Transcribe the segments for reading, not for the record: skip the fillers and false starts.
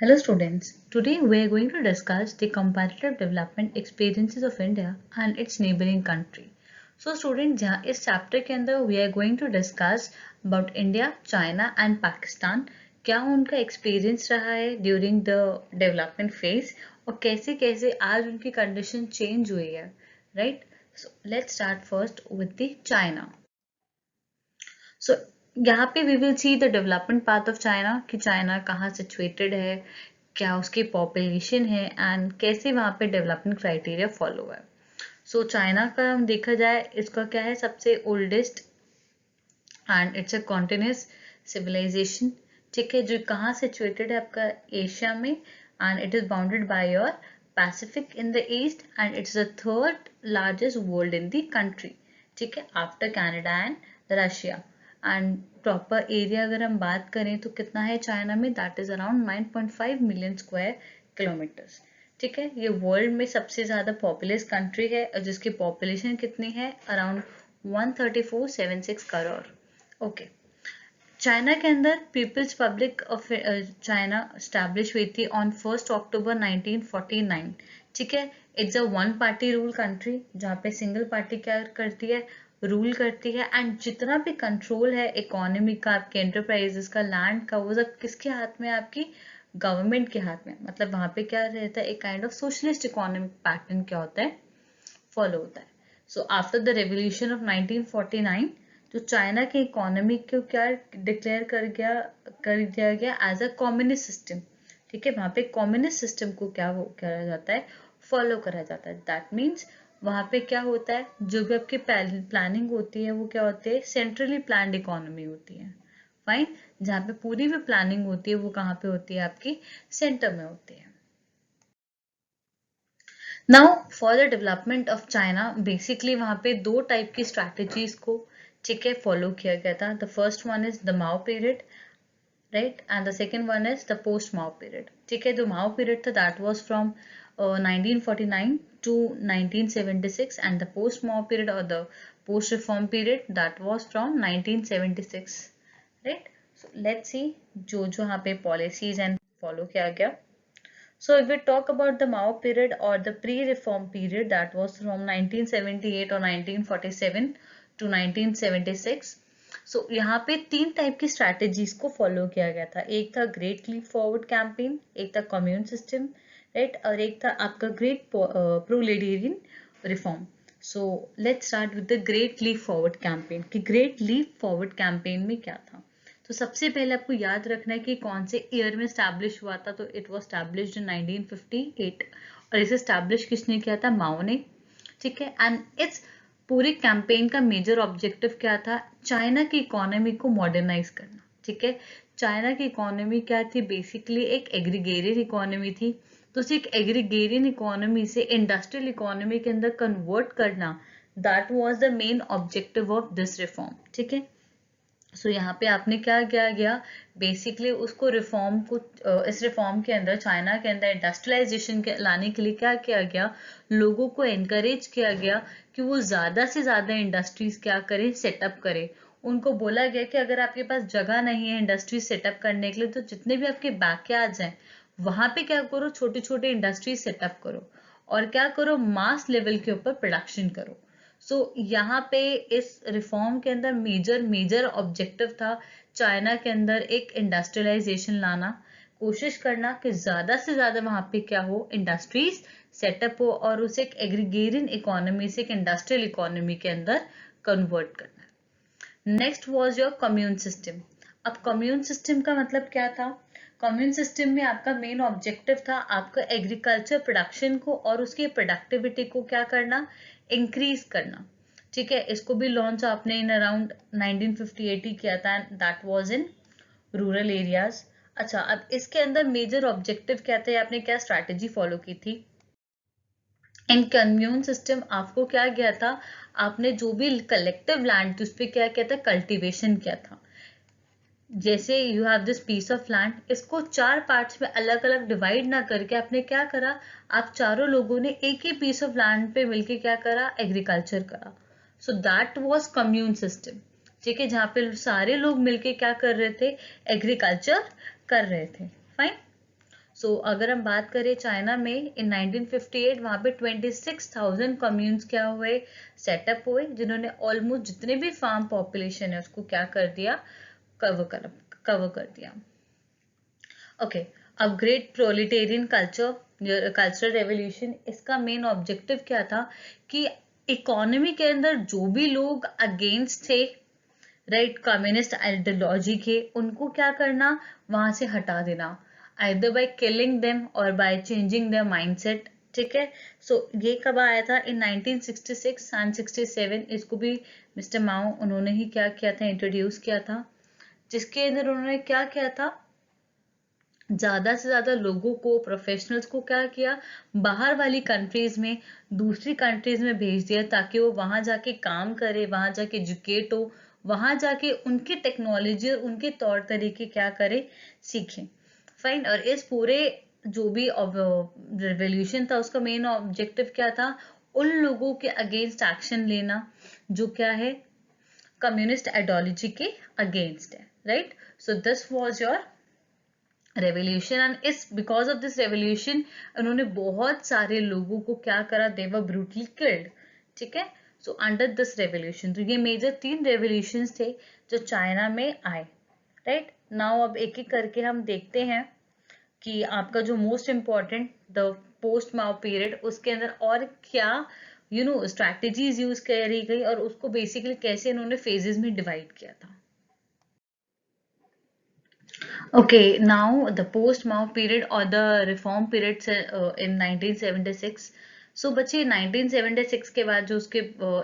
Hello students, today we are going to discuss the comparative development experiences of India and its neighboring country. So students, जहाँ इस chapter के अंदर we are going to discuss about India, China and Pakistan. क्या उनका experience रहा है during the development phase और कैसे कैसे आज उनकी condition change हुई है, right? So let's start first with the China. So यहाँ पे we will see the development path of China कि चाइना कहाँ सिचुएटेड है, क्या उसकी पॉपुलेशन है एंड कैसे वहाँ पे डेवलपमेंट क्राइटेरिया फॉलो है. सो चाइना का हम देखा जाए इसका क्या है, सबसे oldest and it's a continuous civilization. ठीक है, जो कहाँ सिचुएटेड है आपका एशिया में and it is bounded by your Pacific in the east and it's the third largest world in the country. ठीक है, after Canada and Russia. And proper area अगर हम बात करें तो कितना है चाइना में, that is around 9.5 million square kilometres. ठीक है, ये वर्ल्ड में सबसे ज्यादा पॉपुलस कंट्री है और जिसकी पॉपुलेशन कितनी है, अराउंड 13476 करोड़. ओके, चाइना के अंदर People's Republic of China establish हुई थी ऑन 1 अक्टूबर 1949. ठीक है, it's a one party rule country जहाँ पे सिंगल पार्टी क्या करती है, रूल करती है एंड जितना भी कंट्रोल है इकोनॉमी का, आपके एंटरप्राइजेस का, लैंड का, वो सब किसके हाथ में है, आपकी गवर्नमेंट के हाथ में. मतलब वहां पे क्या रहता है, एक kind of socialist economic pattern क्या होता है, फॉलो होता है. So after the revolution of 1949 तो चाइना के इकोनॉमी को क्या डिक्लेयर कर दिया गया एज अ कम्युनिस्ट सिस्टम. ठीक है, वहां पे कम्युनिस्ट सिस्टम को क्या करा जाता है, फॉलो करा जाता है. दैट मीन्स वहां पे क्या होता है, जो भी आपकी प्लानिंग होती है वो क्या होती है, सेंट्रली प्लान्ड इकोनॉमी होती है. फाइन, जहाँ पे पूरी भी प्लानिंग होती है वो कहाँ पे होती है, आपकी सेंटर में होती है. Now for the development of China, basically वहाँ पे दो टाइप की स्ट्रैटेजीज को, ठीक है, फॉलो किया गया था. The first one is the Mao period, right, and the second one is the post Mao period. ठीक है, जो माओ पीरियड था that was from 1949 to 1976 and the post Mao period or the post reform period that was from 1976, right? So let's see जो जो यहाँ पे policies and follow किया गया. So if we talk about the Mao period or the pre-reform period that was from 1978 or 1947 to 1976, so यहाँ पे तीन type की स्ट्रैटेजीज को फॉलो किया गया था. एक था ग्रेट लीप फॉरवर्ड कैंपेन, एक था कम्यून सिस्टम, राइट, और एक था आपका great proletarian reform. So let's start with the Great Leap Forward campaign. कि ग्रेट लीप फॉरवर्ड कैंपेन में क्या था, तो सबसे पहले आपको याद रखना है कि कौन से ईयर में स्टैब्लिश हुआ था. तो इट वाज स्टैब्लिश्ड इन 1958 और इसे स्टैब्लिश किसने किया था, माओ ने. ठीक है, एंड इट्स पूरे कैंपेन का मेजर ऑब्जेक्टिव क्या था, चाइना की इकोनॉमी को मॉडर्नाइज करना. ठीक है, चाइना की इकोनॉमी क्या थी, बेसिकली एक एग्रीगेरियन इकोनॉमी थी. तो उसे एक एग्रीगेरियन इकोनॉमी से इंडस्ट्रियल इकोनॉमी के अंदर कन्वर्ट करना, that was the main objective of this reform. ठीक है, सो यहाँ पे आपने क्या किया गया, बेसिकली उसको रिफॉर्म को, इस रिफॉर्म के अंदर चाइना के अंदर इंडस्ट्रियलाइजेशन के लाने के लिए क्या किया गया, लोगों को एनकरेज किया गया कि वो ज्यादा से ज्यादा इंडस्ट्रीज क्या करें, सेटअप करें. उनको बोला गया कि अगर आपके पास जगह नहीं है इंडस्ट्री सेटअप करने के लिए तो जितने भी आपके बैकयार्ड्स हैं वहां पे क्या करो, छोटे छोटे इंडस्ट्री सेटअप करो और क्या करो, मास लेवल के ऊपर प्रोडक्शन करो. सो यहाँ पे इस रिफॉर्म के अंदर मेजर मेजर ऑब्जेक्टिव था चाइना के अंदर एक इंडस्ट्रियलाइजेशन लाना, कोशिश करना कि ज्यादा से ज्यादा वहां पे क्या हो, इंडस्ट्रीज सेटअप हो और उसे एक एग्रीगेरियन इकोनॉमी से एक इंडस्ट्रियल इकोनॉमी के अंदर कन्वर्ट करना. Next was your commune system. अब कम्यून सिस्टम का मतलब क्या था, कम्यून सिस्टम में आपका मेन ऑब्जेक्टिव था आपका एग्रीकल्चर प्रोडक्शन को और उसकी प्रोडक्टिविटी को क्या करना, इंक्रीज करना. ठीक है, इसको भी लॉन्च आपने इन अराउंड 1958 ही किया था, that was in rural areas. अच्छा, अब इसके अंदर मेजर ऑब्जेक्टिव क्या थे, आपने क्या स्ट्रैटेजी फॉलो की थी इन कम्यून सिस्टम. आपको क्या किया था, आपने जो भी कलेक्टिव लैंड थी उस पर क्या किया था, कल्टीवेशन किया था. जैसे you have this piece of land, इसको चार पार्ट्स में अलग अलग डिवाइड ना करके आपने क्या करा, आप चारों लोगों ने एक ही पीस ऑफ लैंड पे मिलके क्या करा, एग्रीकल्चर करा. So that was commune system. ठीक है, जहाँ पे सारे लोग मिलके क्या कर रहे थे, एग्रीकल्चर कर रहे थे. फाइन. सो अगर हम बात करें चाइना में इन 1958 वहाँ पे 26,000 कम्यून्स क्या हुए, सेटअप हुए, जिन्होंने ऑलमोस्ट जितने भी फार्म पॉपुलेशन है उसको क्या कर दिया, कवर कर दिया। ओके, अपग्रेड प्रोलिटेरियन कल्चरल रेवोल्यूशन, इसका मेन ऑब्जेक्टिव क्या था कि इकोनॉमी के अंदर जो भी लोग अगेंस्ट थे राइट कम्युनिस्ट आइडियोलॉजी के, उनको क्या करना, वहां से हटा देना, आइदर बाय किलिंग देम और बाय चेंजिंग देयर माइंडसेट। ठीक है, सो ये कब आया था, इन 1966 एंड 67, इसको भी मिस्टर माओ उन्होंने ही क्या किया था, इंट्रोड्यूस किया था, जिसके अंदर उन्होंने क्या किया था, ज्यादा से ज्यादा लोगों को, प्रोफेशनल्स को क्या किया, बाहर वाली कंट्रीज में, दूसरी कंट्रीज में भेज दिया ताकि वो वहां जाके काम करे, वहां जाके एजुकेट हो, वहां जाके उनकी टेक्नोलॉजी और उनके तौर तरीके क्या करे, सीखें। फाइन, और इस पूरे जो भी रेवोल्यूशन था उसका मेन ऑब्जेक्टिव क्या था, उन लोगों के अगेंस्ट एक्शन लेना जो क्या है, कम्युनिस्ट आइडियोलॉजी के अगेंस्ट है, right. So this was your revolution and इस बिकॉज ऑफ दिस रेवोल्यूशन उन्होंने बहुत सारे लोगों को क्या करा, दे वर ब्रूटली किल्ड। ठीक है, सो अंडर दिस रेवोल्यूशन, तो ये मेजर 3 रेवोल्यूशंस थे जो चाइना में आए, राइट। नाउ अब एक एक करके हम देखते हैं कि आपका जो most important the post Mao period, उसके अंदर और क्या स्ट्रैटेजीज यूज करी गई और उसको बेसिकली कैसे इन्होंने फेजेस में डिवाइड किया था। Okay, now the post-Mao period or the reform period in 1976. सो बच्चे 1976 के बाद जो उसके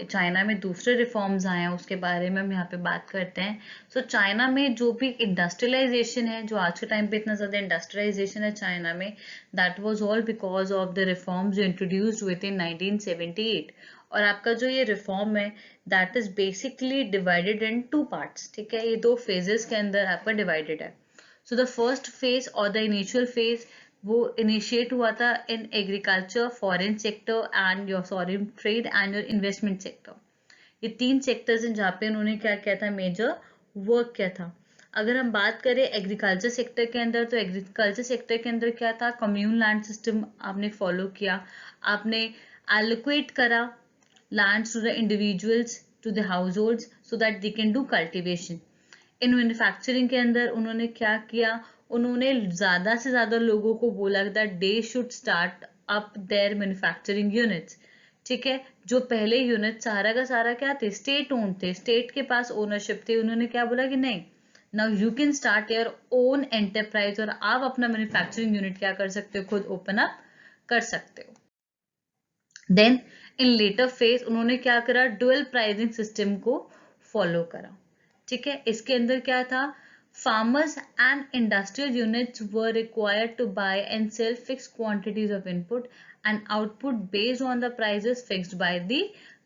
चाइना में दूसरे रिफॉर्म्स आए हैं उसके बारे में हम यहाँ पे बात करते हैं। सो चाइना में जो भी इंडस्ट्रियलाइजेशन है, जो आज के टाइम पे इतना ज़्यादा इंडस्ट्रियलाइजेशन है चाइना में, that was all because of the reforms जो इंट्रोड्यूस्ड हुए थे 1978। और आपका जो ये रिफॉर्म है that is basically divided in 2 parts. ठीक है, ये 2 फेजेस के अंदर आपका डिवाइडेड है। सो द फर्स्ट फेज और द इनिशियल फेज वो इनिशिएट हुआ था in agriculture, foreign sector and your foreign trade and your investment sector. ये 3 सेक्टर्स हैं जहाँ पे उन्होंने क्या किया था, मेजर वर्क किया था। अगर हम बात करें एग्रीकल्चर सेक्टर के अंदर, तो एग्रीकल्चर सेक्टर के अंदर क्या था, कम्यून लैंड सिस्टम आपने फॉलो किया, आपने एलोकेट करा land to the individuals, to the households, so that they can do cultivation. In manufacturing के अंदर उन्होंने क्या किया, उन्होंने ज्यादा से ज्यादा लोगों को बोला that they should start up there manufacturing units. ठीक है, जो पहले यूनिट सारा का सारा क्या थे, स्टेट ओन थे, स्टेट के पास ओनरशिप थी, उन्होंने क्या बोला कि नहीं, now you can start your own enterprise और आप अपना मैन्युफैक्चरिंग यूनिट क्या कर सकते हो, खुद ओपन अप कर सकते हो। देन इन लेटर फेज उन्होंने क्या करा, डुअल प्राइसिंग सिस्टम को फॉलो करा। ठीक है, इसके अंदर क्या था, farmers and industrial units were required to buy and sell fixed quantities of input and output based on the prices fixed by the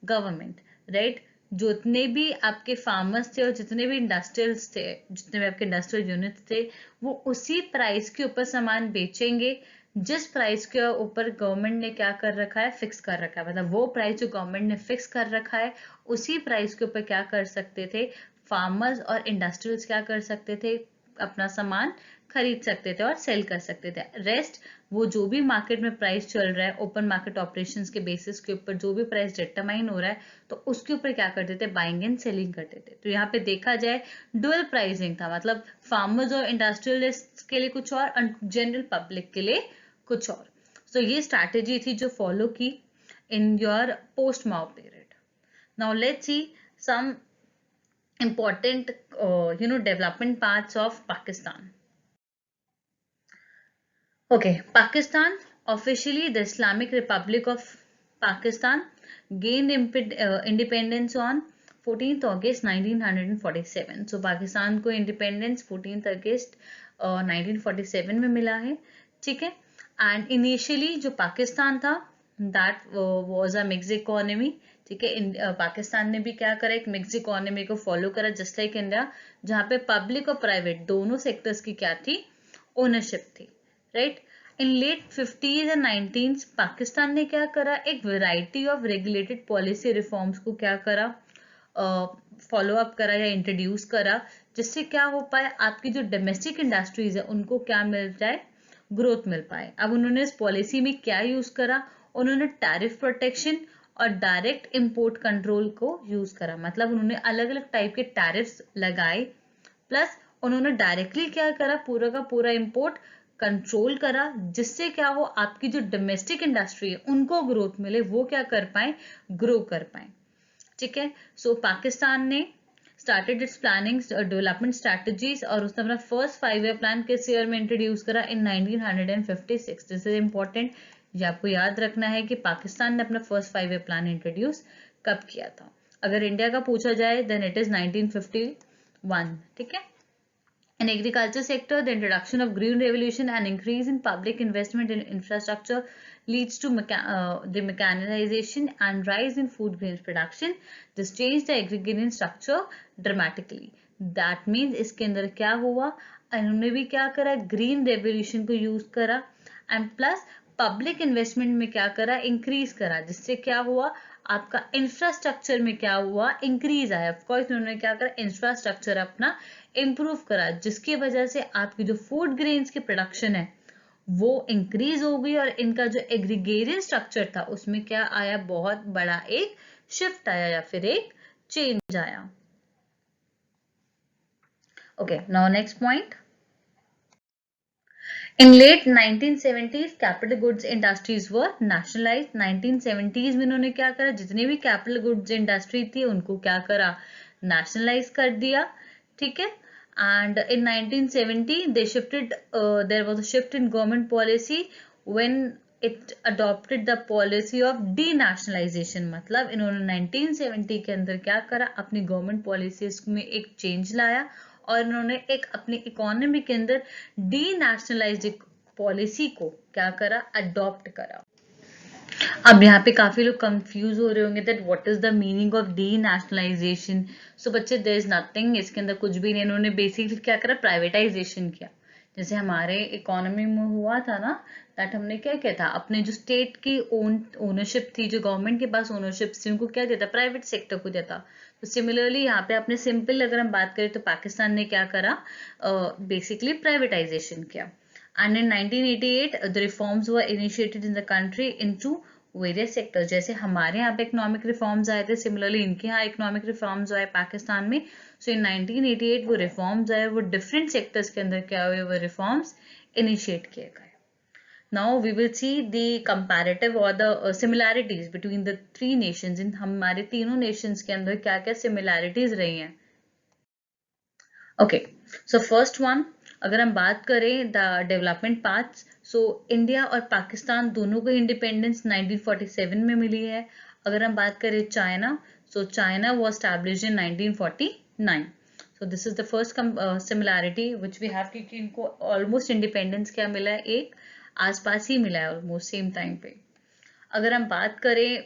government, right. जितने भी आपके फार्मर्स थे और जितने भी इंडस्ट्रियल्स थे, जितने भी आपके इंडस्ट्रियल यूनिट्स थे, वो उसी प्राइस के ऊपर सामान बेचेंगे जिस प्राइस के ऊपर गवर्नमेंट ने क्या कर रखा है, फिक्स कर रखा है। मतलब वो प्राइस जो गवर्नमेंट ने फिक्स कर रखा है उसी प्राइस के ऊपर क्या कर सकते थे, फार्मर्स और इंडस्ट्रियल्स क्या कर सकते थे, अपना सामान खरीद सकते थे और सेल कर सकते थे। रेस्ट वो जो भी मार्केट में प्राइस चल रहा है, ओपन मार्केट ऑपरेशंस के बेसिस के ऊपर जो भी प्राइस डिटरमाइन हो रहा है, तो उसके ऊपर क्या करते थे, बाइंग एंड सेलिंग करते थे। तो यहाँ पे देखा जाए डुअल प्राइसिंग था, मतलब फार्मर्स और इंडस्ट्रियलिस्ट के लिए कुछ और, जनरल पब्लिक के लिए कुछ और। सो ये स्ट्रैटेजी थी जो फॉलो की in your post Mao period. Now let's see some important development parts of Pakistan. Okay, Pakistan, officially the Islamic Republic of Pakistan, gained independence on 14th August 1947. So Pakistan को independence 14th August 1947 में मिला है। ठीक है, and initially जो पाकिस्तान था that was a mixed economy। ठीक है, पाकिस्तान ने भी क्या करा, एक मिक्स इकोनॉमी को फॉलो करा जस्ट लाइक इंडिया, जहाँ पे पब्लिक और प्राइवेट दोनों सेक्टर्स की क्या थी, ओनरशिप थी, right. In late 50s and 90s Pakistan ने क्या करा, एक variety of regulated policy reforms को क्या करा, फॉलो अप करा या इंट्रोड्यूस करा, जिससे क्या हो पाए, आपकी जो डोमेस्टिक इंडस्ट्रीज है उनको क्या मिल जाए, ग्रोथ मिल पाए। अब उन्होंने इस पॉलिसी में क्या यूज करा, उन्होंने टैरिफ प्रोटेक्शन और डायरेक्ट इंपोर्ट कंट्रोल को यूज करा। मतलब उन्होंने अलग अलग टाइप के टैरिफ्स लगाए, प्लस उन्होंने डायरेक्टली क्या करा, पूरा का पूरा इंपोर्ट कंट्रोल करा, जिससे क्या हो, आपकी जो डोमेस्टिक इंडस्ट्री है उनको ग्रोथ मिले, वो क्या कर पाए, ग्रो कर पाए। ठीक है। सो पाकिस्तान ने started it's planning development strategies, और उसने अपना फर्स्ट 5 ईयर प्लान किस ईयर में इंट्रोड्यूस करा, इन 1956। दिस इज इंपॉर्टेंट, ये आपको याद रखना है कि पाकिस्तान ने अपना फर्स्ट 5 ईयर प्लान इंट्रोड्यूस कब किया था। अगर इंडिया का पूछा जाए देन इट इज 1951। ठीक है। In agriculture sector, the introduction of green revolution and increase in public investment in infrastructure leads to the mechanization and rise in food grains production. This changed the agrarian structure dramatically. That means इसके अंदर क्या हुआ, इन्होंने भी क्या करा, green revolution को use करा, एंड प्लस पब्लिक इन्वेस्टमेंट में क्या करा, इंक्रीज करा, जिससे क्या हुआ, आपका इंफ्रास्ट्रक्चर में क्या हुआ, इंक्रीज आया। ऑफकोर्स उन्होंने क्या करा, इंफ्रास्ट्रक्चर अपना इम्प्रूव करा, जिसकी वजह से आपकी जो फूड ग्रेन्स की प्रोडक्शन है वो इंक्रीज हो गई, और इनका जो एग्रीगेरियन स्ट्रक्चर था उसमें क्या आया, बहुत बड़ा एक शिफ्ट आया या फिर एक चेंज आया। Okay, now next point. In late 1970s, capital goods industries were nationalized. 1970s में उन्होंने क्या करा, जितने भी capital goods industry थी उनको क्या करा, nationalize कर दिया। ठीक है। And in 1970 they shifted, there was a shift in government policy when it adopted the policy of denationalization। मतलब इन्होंने 1970 के अंदर क्या करा, अपनी गवर्नमेंट पॉलिसीज में एक चेंज लाया, और इन्होंने एक अपनी इकोनॉमी के अंदर डीनेशनलाइज पॉलिसी को क्या करा, अडॉप्ट करा। अब यहाँ पे काफी लोग कंफ्यूज हो रहे होंगे that what is the meaning of denationalization. So बच्चे, देयर इज नथिंग, इसके अंदर कुछ भी नहीं। इन्होंने बेसिकली क्या करा, प्राइवेटाइजेशन किया। जैसे हमारे इकोनॉमी में हुआ था ना, दैट हमने क्या किया था, अपने जो स्टेट की ओनरशिप थी, जो गवर्नमेंट के पास ओनरशिप थी, उनको क्या दिया था, प्राइवेट सेक्टर को दिया था। तो सिमिलरली यहाँ पे अपने सिंपल अगर हम बात करें तो पाकिस्तान ने क्या करा, बेसिकली प्राइवेटाइजेशन किया। And in 1988, the reforms were initiated in the country into various sectors। जैसे हमारे यहाँ पे इकोनॉमिक रिफॉर्म्स आए थे, सिमिलरली इनके यहाँ इकोनॉमिक रिफॉर्म्स आए पाकिस्तान में। सो इन 1988 वो रिफॉर्म्स आए, वो डिफरेंट सेक्टर्स के अंदर क्या हुए, वो रिफॉर्म्स इनिशिएट किए गए। Now we will see the comparative or the similarities between the three nations। इन हमारे तीनों nations के अंदर क्या क्या similarities रही हैं। ओके, सो फर्स्ट वन, अगर हम बात करें the development paths, so India और पाकिस्तान दोनों को इंडिपेंडेंस 1947 में मिली है। अगर हम बात करें China, so China was established in 1949। So this is the first similarity which we have, क्योंकि इनको ऑलमोस्ट इंडिपेंडेंस क्या मिला है, एक आसपास ही मिला है, ऑलमोस्ट सेम टाइम पे। अगर हम बात करें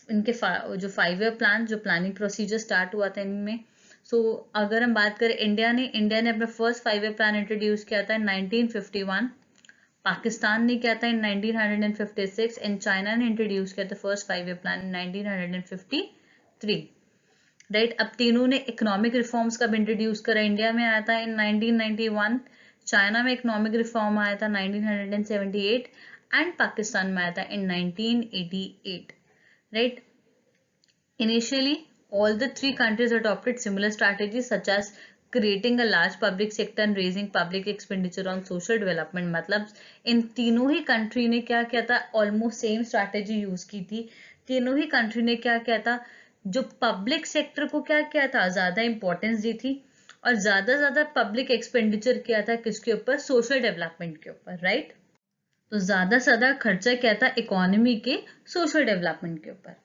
इनके जो 5 ईयर प्लान, जो प्लानिंग प्रोसीजर स्टार्ट हुआ था इनमें, सो अगर हम बात करें इंडिया ने अपना फर्स्ट 5 ईयर प्लान इंट्रोड्यूस किया था इन 1951, पाकिस्तान ने किया था इन 1956, एंड चाइना ने इंट्रोड्यूस किया था first 5 year plan in 1953। Right. अब तीनों ने इकोनॉमिक रिफॉर्म्स कब इंट्रोड्यूस करा, इंडिया में आया था इन 1991, चाइना में इकोनॉमिक रिफॉर्म आया था 1978, एंड पाकिस्तान में आया था इन 1988। Right. Initially, all the three countries adopted similar strategies such as creating a large public sector and raising public expenditure on social development। मतलब इन तीनों ही कंट्री ने क्या किया था, ऑलमोस्ट सेम स्ट्रैटेजी यूज की थी। तीनों ही कंट्री ने क्या किया था, जो पब्लिक सेक्टर को क्या किया था, ज्यादा इंपॉर्टेंस दी थी, और ज्यादा पब्लिक एक्सपेंडिचर किया था किसके ऊपर, सोशल डेवलपमेंट के ऊपर। राइट। तो ज्यादा खर्चा क्या था, इकोनॉमी के सोशल डेवलपमेंट के ऊपर।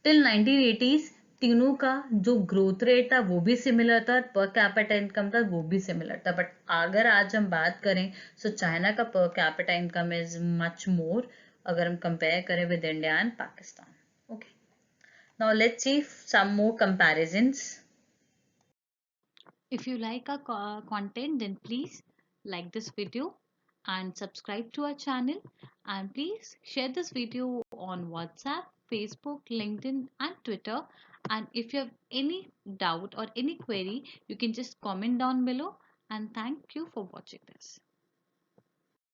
टिल 1980s तीनों का जो ग्रोथ रेट था वो भी सिमिलर था, पर कैपिटा इनकम था वो भी सिमिलर था। बट अगर आज हम बात करें, सो चाइना का per capita income is much more, अगर हम कंपेयर करें with India and Pakistan. Okay, now let's see some more comparisons. If you like our content, then please like this video and subscribe to our channel, and please share this video on WhatsApp, Facebook, LinkedIn and Twitter. And if you have any doubt or any query, you can just comment down below, and thank you for watching this.